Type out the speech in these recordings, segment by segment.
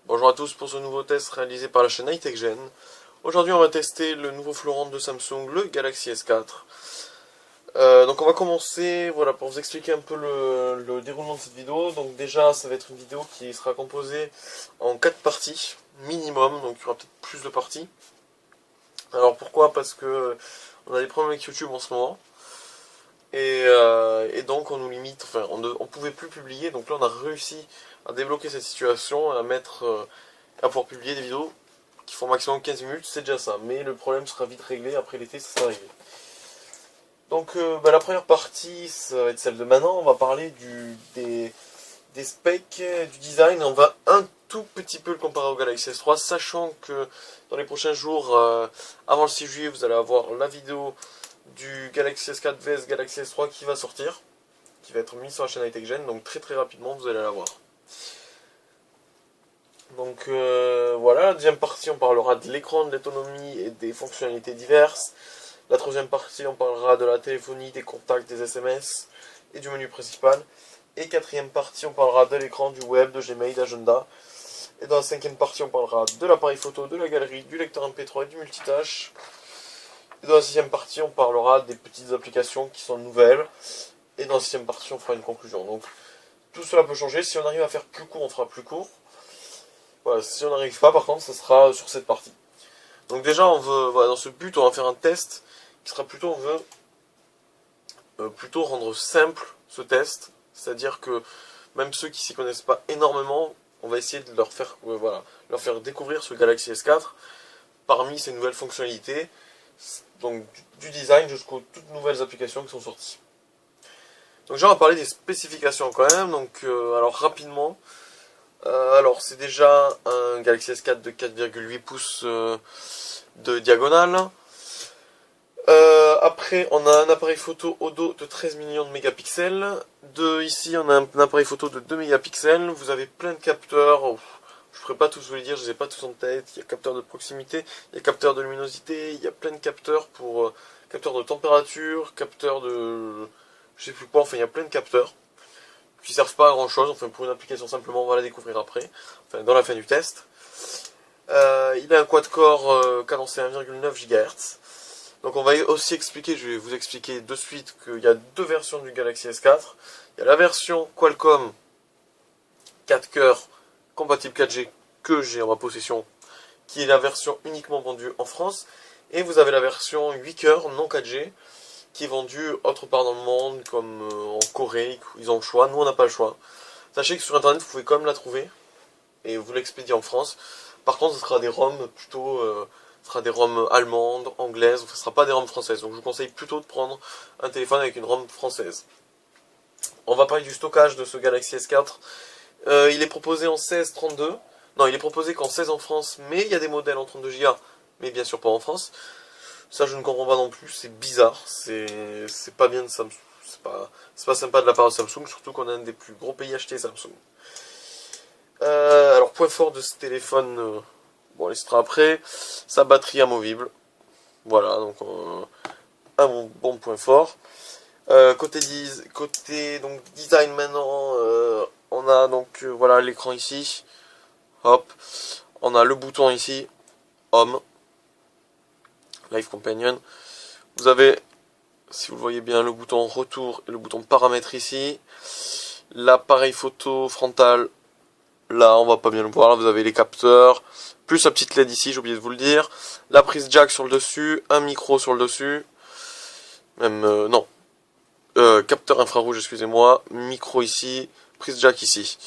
Bonjour à tous pour ce nouveau test réalisé par la chaîne iTechGen. Aujourd'hui on va tester le nouveau florent de Samsung, le Galaxy S4. Donc on va commencer, voilà, pour vous expliquer un peu le déroulement de cette vidéo. Donc déjà ça va être une vidéo qui sera composée en 4 parties minimum, donc il y aura peut-être plus de parties. Alors pourquoi? Parce que on a des problèmes avec YouTube en ce moment. Et donc on nous limite, enfin on pouvait plus publier, donc là on a réussi à débloquer cette situation, à pouvoir publier des vidéos qui font maximum 15 minutes, c'est déjà ça. Mais le problème sera vite réglé, après l'été ça sera réglé. Donc la première partie, ça va être celle de maintenant, on va parler des specs, du design, on va un tout petit peu le comparer au Galaxy S3, sachant que dans les prochains jours, avant le 6 juillet, vous allez avoir la vidéo du Galaxy S4 vs Galaxy S3 qui va sortir, qui va être mis sur la chaîne iTechGen, donc très très rapidement vous allez la voir. Donc voilà, la deuxième partie on parlera de l'écran, de l'autonomie et des fonctionnalités diverses. La troisième partie on parlera de la téléphonie, des contacts, des SMS et du menu principal. Et quatrième partie on parlera de l'écran, du web, de Gmail, d'agenda. Et dans la cinquième partie on parlera de l'appareil photo, de la galerie, du lecteur MP3 et du multitâche. Et dans la sixième partie on parlera des petites applications qui sont nouvelles. Et dans la sixième partie on fera une conclusion. Donc tout cela peut changer, si on arrive à faire plus court on fera plus court. Voilà, si on n'arrive pas, par contre, ça sera sur cette partie. Donc déjà, on veut, voilà, dans ce but, on va faire un test qui sera plutôt, on veut plutôt rendre simple ce test, c'est-à-dire que même ceux qui s'y connaissent pas énormément, on va essayer de leur faire, voilà, leur faire découvrir ce Galaxy S4 parmi ces nouvelles fonctionnalités, donc du design jusqu'aux toutes nouvelles applications qui sont sorties. Donc déjà, on va parler des spécifications quand même. Donc alors rapidement. Alors c'est déjà un Galaxy S4 de 4,8 pouces de diagonale. Après on a un appareil photo au dos de 13 millions de mégapixels. Ici on a un appareil photo de 2 mégapixels. Vous avez plein de capteurs. Je ne pourrais pas tous vous les dire, je ne les ai pas tous en tête. Il y a capteur de proximité, il y a capteur de luminosité, il y a plein de capteurs pour capteur de température, capteur de je sais plus quoi, enfin il y a plein de capteurs qui servent pas à grand chose, enfin pour une application simplement, on va la découvrir après, enfin dans la fin du test. Il a un quad-core cadencé 1,9 GHz. Donc on va aussi expliquer, je vais vous expliquer de suite qu'il y a deux versions du Galaxy S4. Il y a la version Qualcomm 4 cœurs compatible 4G que j'ai en ma possession, qui est la version uniquement vendue en France. Et vous avez la version 8 cœurs non 4G, qui est vendue autre part dans le monde, comme en Corée, ils ont le choix, nous on n'a pas le choix. Sachez que sur internet vous pouvez quand même la trouver, et vous l'expédiez en France. Par contre ce sera des ROM plutôt, ce sera des ROM allemandes, anglaises, ce ne sera pas des ROM françaises. Donc je vous conseille plutôt de prendre un téléphone avec une ROM française. On va parler du stockage de ce Galaxy S4. Il est proposé en 16/32, non il est proposé qu'en 16 en France, mais il y a des modèles en 32 Go, mais bien sûr pas en France. Ça je ne comprends pas non plus, c'est bizarre, c'est pas bien de Samsung, c'est pas sympa de la part de Samsung, surtout qu'on a un des plus gros pays achetés Samsung. Alors point fort de ce téléphone, bon on les citera après, sa batterie amovible, voilà donc un bon point fort. Côté donc design maintenant, on a donc voilà l'écran ici, hop, on a le bouton ici, Home. Live Companion. Vous avez, si vous le voyez bien, le bouton retour et le bouton paramètres ici. L'appareil photo frontal, là on va pas bien le voir, là vous avez les capteurs, plus la petite LED ici, j'ai oublié de vous le dire. La prise jack sur le dessus, un micro sur le dessus. Même, non. Capteur infrarouge, excusez-moi. Micro ici, prise jack ici.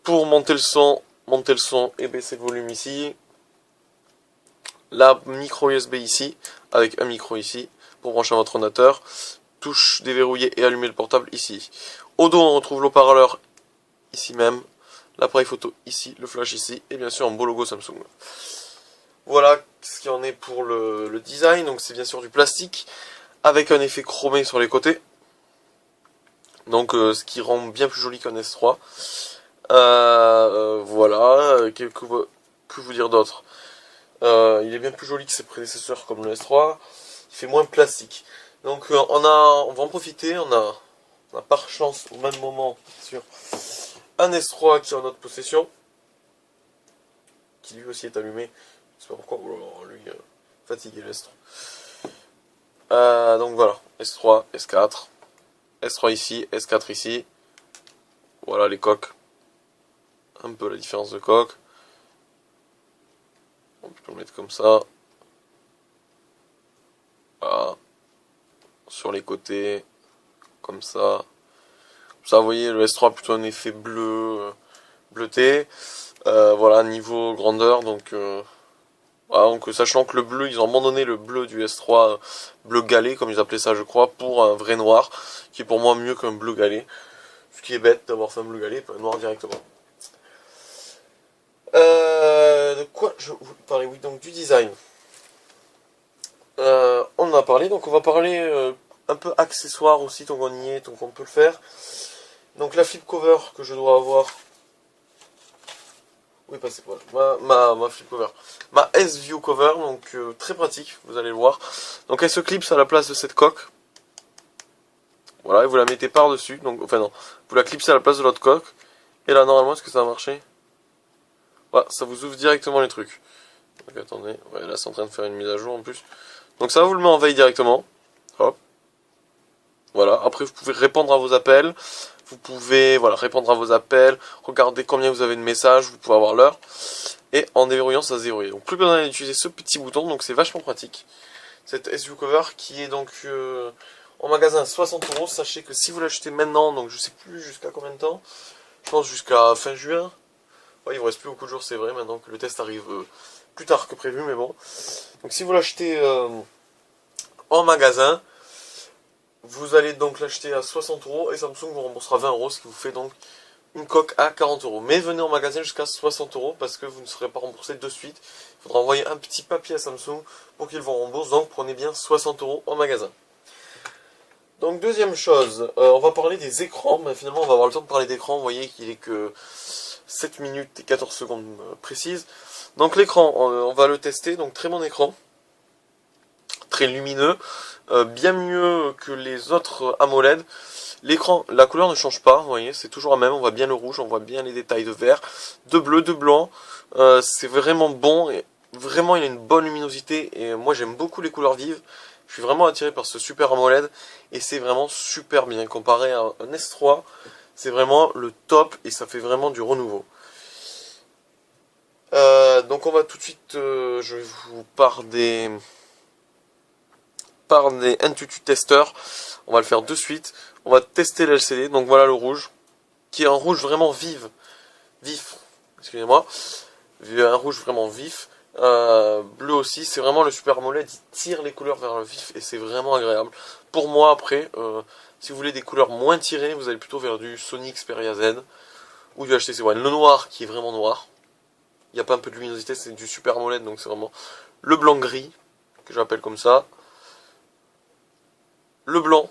Pour monter le son et baisser le volume ici. La micro USB ici, avec un micro ici, pour brancher votre ordinateur. Touche déverrouiller et allumer le portable ici. Au dos, on retrouve l'haut-parleur ici même. L'appareil photo ici, le flash ici, et bien sûr un beau logo Samsung. Voilà ce qu'il en est pour le design. Donc c'est bien sûr du plastique, avec un effet chromé sur les côtés. Donc ce qui rend bien plus joli qu'un S3. Voilà, que vous dire d'autre? Il est bien plus joli que ses prédécesseurs comme le S3. Il fait moins plastique. Donc on va en profiter. On a par chance au même moment sur un S3 qui est en notre possession. qui lui aussi est allumé. Je sais pas pourquoi, oh, lui, fatigué le S3. Donc voilà, S3, S4, S3 ici, S4 ici. Voilà les coques. Un peu la différence de coque. On peut le mettre comme ça. Voilà. Sur les côtés. Comme ça. Ça, vous voyez, le S3 a plutôt un effet bleu, bleuté. Voilà, niveau grandeur, donc... voilà, donc sachant que le bleu, ils ont abandonné le bleu du S3, bleu galet, comme ils appelaient ça, je crois, pour un vrai noir, qui est pour moi mieux qu'un bleu galet. Ce qui est bête d'avoir fait un bleu galet, pas un noir directement. De quoi je vous parlais? Oui, donc du design. On en a parlé, donc on va parler un peu accessoire aussi, tant qu'on y est, tant qu'on peut le faire. Donc la flip cover que je dois avoir. Oui, pas c'est quoi ma flip cover. Ma S-View cover, donc très pratique, vous allez le voir. Donc elle se clipse à la place de cette coque. Voilà, et vous la mettez par-dessus. Donc, enfin non, vous la clipsez à la place de l'autre coque. Et là, normalement, est-ce que ça va marcher? Voilà, ça vous ouvre directement les trucs. Donc attendez, ouais, là c'est en train de faire une mise à jour en plus. Donc ça vous le met en veille directement. Hop. Voilà, après vous pouvez répondre à vos appels. Vous pouvez voilà, répondre à vos appels, regarder combien vous avez de messages, vous pouvez avoir l'heure. Et en déverrouillant, ça se déverrouille. Donc plus besoin d'utiliser ce petit bouton, donc c'est vachement pratique. Cette S-View Cover qui est donc en magasin à 60 €. Sachez que si vous l'achetez maintenant, donc je sais plus jusqu'à combien de temps, je pense jusqu'à fin juin. Ouais, il vous reste plus beaucoup de jours, c'est vrai, maintenant que le test arrive plus tard que prévu, mais bon. Donc si vous l'achetez en magasin, vous allez donc l'acheter à 60 € et Samsung vous remboursera 20 €, ce qui vous fait donc une coque à 40 €. Mais venez en magasin jusqu'à 60 € parce que vous ne serez pas remboursé de suite. Il faudra envoyer un petit papier à Samsung pour qu'ils vous remboursent, donc prenez bien 60 € en magasin. Donc deuxième chose, on va parler des écrans, mais finalement on va avoir le temps de parler d'écran, vous voyez qu'il est que 7 minutes et 14 secondes précises. Donc l'écran, on va le tester, donc très bon écran, très lumineux, bien mieux que les autres AMOLED. L'écran, la couleur ne change pas, vous voyez, c'est toujours la même, on voit bien le rouge, on voit bien les détails de vert, de bleu, de blanc, c'est vraiment bon, et vraiment il a une bonne luminosité, et moi j'aime beaucoup les couleurs vives, je suis vraiment attiré par ce super AMOLED, et c'est vraiment super bien, comparé à un S3, c'est vraiment le top, et ça fait vraiment du renouveau. Donc on va tout de suite, je vais vous parler des Antutu testeurs. On va le faire de suite. On va tester l'LCD. Donc voilà le rouge, qui est un rouge vraiment vif. Excusez-moi, un rouge vraiment vif. Bleu aussi. C'est vraiment le Super AMOLED. Il tire les couleurs vers le vif et c'est vraiment agréable. Pour moi, après, si vous voulez des couleurs moins tirées, vous allez plutôt vers du Sony Xperia Z ou du HTC One. Le noir, qui est vraiment noir. Il n'y a pas un peu de luminosité, c'est du Super AMOLED, donc c'est vraiment le blanc-gris, que j'appelle comme ça. Le blanc,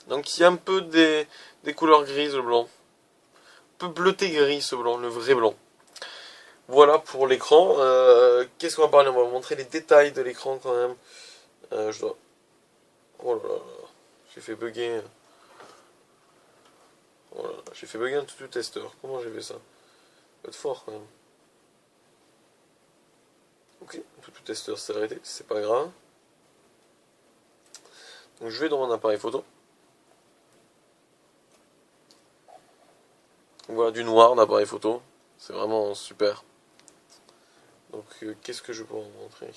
donc il y a un peu des couleurs grises, le blanc. Un peu bleuté gris, ce blanc, le vrai blanc. Voilà pour l'écran. Qu'est-ce qu'on va parler? On va vous montrer les détails de l'écran quand même. Je dois... Oh là là, j'ai fait bugger... Oh là là, j'ai fait bugger un tout testeur. Comment j'ai fait ça? Ça va être fort quand même. Ok, tout testeur s'est arrêté, c'est pas grave. Donc je vais dans mon appareil photo. Donc voilà, du noir d'appareil photo. C'est vraiment super. Donc qu'est-ce que je peux vous montrer?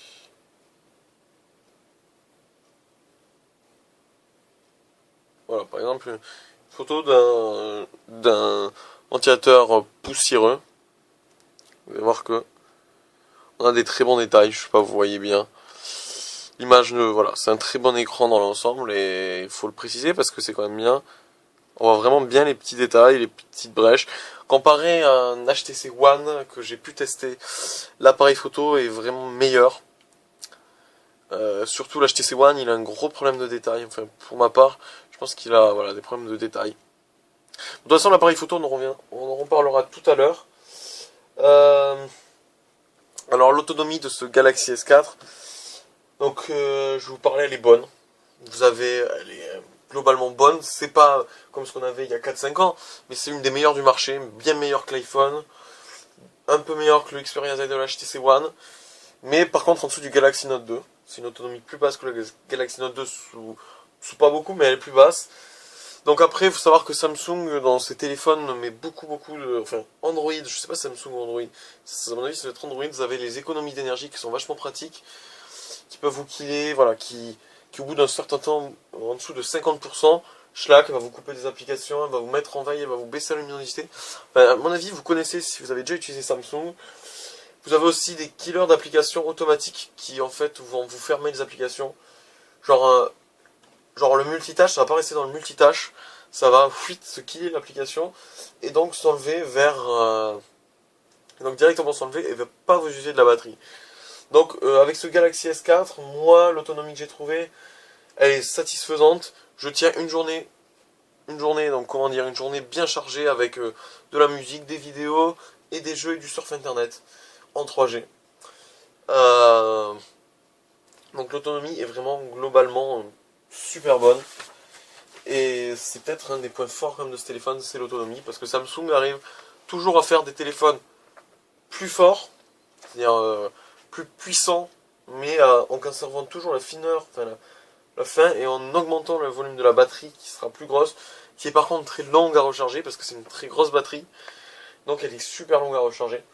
Voilà, par exemple, une photo d'un ventilateur poussiéreux. Vous allez voir que on a des très bons détails, je sais pas, vous voyez bien. L'image, voilà, c'est un très bon écran dans l'ensemble et il faut le préciser parce que c'est quand même bien. On voit vraiment bien les petits détails, les petites brèches. Comparé à un HTC One que j'ai pu tester, l'appareil photo est vraiment meilleur. Surtout l'HTC One, il a un gros problème de détail. Enfin, pour ma part, je pense qu'il a voilà, des problèmes de détail. De toute façon, l'appareil photo, on en reparlera tout à l'heure. Alors, l'autonomie de ce Galaxy S4, donc je vous parlais, elle est bonne. Elle est globalement bonne. C'est pas comme ce qu'on avait il y a 4-5 ans, mais c'est une des meilleures du marché, bien meilleure que l'iPhone. un peu meilleur que le Xperia Z de la HTC One, mais par contre en dessous du Galaxy Note 2. C'est une autonomie plus basse que le Galaxy Note 2, sous pas beaucoup, mais elle est plus basse. Donc après, il faut savoir que Samsung, dans ses téléphones, met beaucoup de... Enfin, Android, je sais pas Samsung ou Android, à mon avis, ça doit être Android, vous avez les économies d'énergie qui sont vachement pratiques, qui peuvent vous killer, voilà, qui au bout d'un certain temps, en dessous de 50%, Schlack va vous couper des applications, elle va vous mettre en veille, elle va vous baisser la luminosité. Enfin, à mon avis, vous connaissez, si vous avez déjà utilisé Samsung, vous avez aussi des killers d'applications automatiques qui, en fait, vont vous fermer les applications. Genre le multitâche, ça va pas rester dans le multitâche, ça va se killer l'application et donc s'enlever vers... donc directement s'enlever et va pas vous user de la batterie. Donc avec ce Galaxy S4, moi l'autonomie que j'ai trouvée, elle est satisfaisante. Je tiens une journée, donc comment dire, une journée bien chargée avec de la musique, des vidéos et des jeux et du surf internet en 3G. Donc l'autonomie est vraiment globalement super bonne. Et c'est peut-être un des points forts quand même de ce téléphone, c'est l'autonomie, parce que Samsung arrive toujours à faire des téléphones plus forts, c'est-à-dire plus puissants, mais en conservant toujours la fineur, enfin la fin, et en augmentant le volume de la batterie qui sera plus grosse, qui est par contre très longue à recharger, parce que c'est une très grosse batterie, donc elle est super longue à recharger.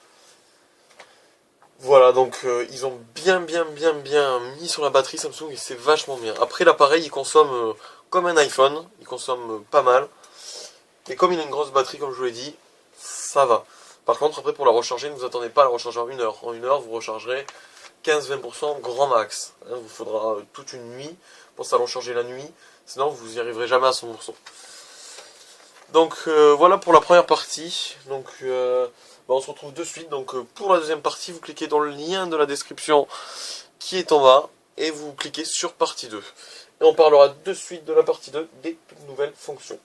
Voilà, donc ils ont bien mis sur la batterie Samsung et c'est vachement bien. Après l'appareil il consomme comme un iPhone, il consomme pas mal. Et comme il a une grosse batterie comme je vous l'ai dit, ça va. Par contre après pour la recharger, ne vous attendez pas à la recharger en 1 heure. En 1 heure vous rechargerez 15-20% grand max. Hein, vous faudra toute une nuit pour ça recharger la nuit, sinon vous n'y arriverez jamais à 100%. Donc voilà pour la première partie. Donc on se retrouve de suite. Donc pour la deuxième partie, vous cliquez dans le lien de la description qui est en bas et vous cliquez sur partie 2. Et on parlera de suite de la partie 2 des toutes nouvelles fonctions.